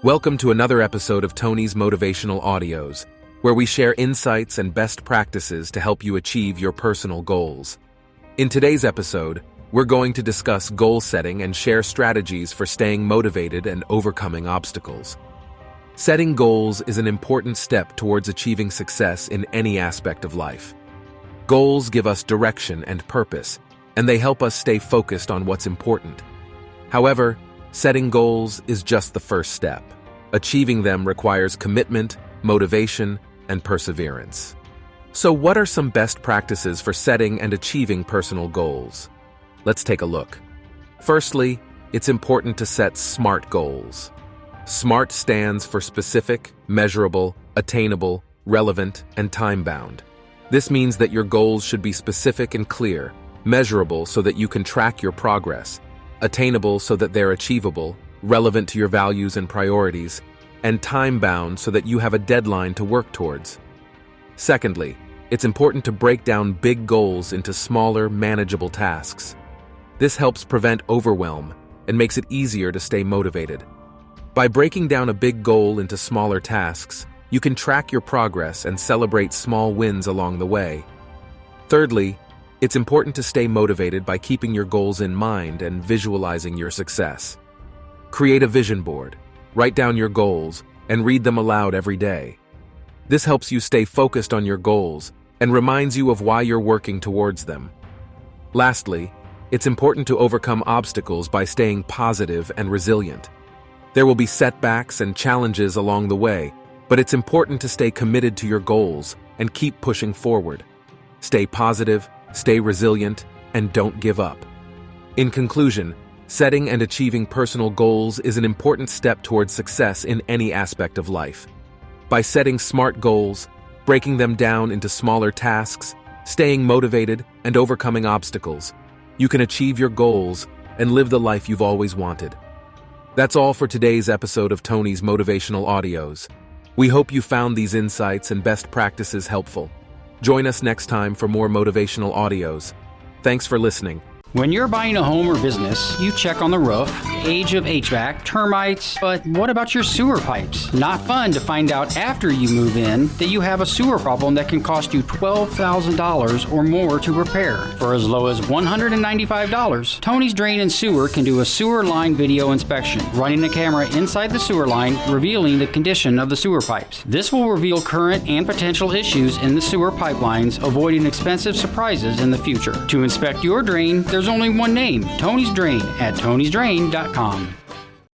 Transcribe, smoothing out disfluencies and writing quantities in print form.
Welcome to another episode of Tony's Motivational Audios, where we share insights and best practices to help you achieve your personal goals. In today's episode, we're going to discuss goal setting and share strategies for staying motivated and overcoming obstacles. Setting goals is an important step towards achieving success in any aspect of life. Goals give us direction and purpose, and they help us stay focused on what's important. However, setting goals is just the first step. Achieving them requires commitment, motivation, and perseverance. So what are some best practices for setting and achieving personal goals? Let's take a look. Firstly, it's important to set SMART goals. SMART stands for specific, measurable, attainable, relevant, and time-bound. This means that your goals should be specific and clear, measurable so that you can track your progress, attainable so that they're achievable, relevant to your values and priorities, and time-bound so that you have a deadline to work towards. Secondly, it's important to break down big goals into smaller, manageable tasks. This helps prevent overwhelm and makes it easier to stay motivated. By breaking down a big goal into smaller tasks, you can track your progress and celebrate small wins along the way. Thirdly, it's important to stay motivated by keeping your goals in mind and visualizing your success. Create a vision board, write down your goals, and read them aloud every day. This helps you stay focused on your goals and reminds you of why you're working towards them. Lastly, it's important to overcome obstacles by staying positive and resilient. There will be setbacks and challenges along the way, but it's important to stay committed to your goals and keep pushing forward. Stay positive, stay resilient, and don't give up. In conclusion, setting and achieving personal goals is an important step towards success in any aspect of life. By setting SMART goals, breaking them down into smaller tasks, staying motivated, and overcoming obstacles, you can achieve your goals and live the life you've always wanted. That's all for today's episode of Tony's Motivational Audios. We hope you found these insights and best practices helpful. Join us next time for more motivational audios. Thanks for listening. When you're buying a home or business, you check on the roof, age of HVAC, termites, but what about your sewer pipes? Not fun to find out after you move in that you have a sewer problem that can cost you $12,000 or more to repair. For as low as $195, Tony's Drain and Sewer can do a sewer line video inspection, running a camera inside the sewer line, revealing the condition of the sewer pipes. This will reveal current and potential issues in the sewer pipelines, avoiding expensive surprises in the future. To inspect your drain, there's only one name, Tony's Drain, at tonysdrain.com.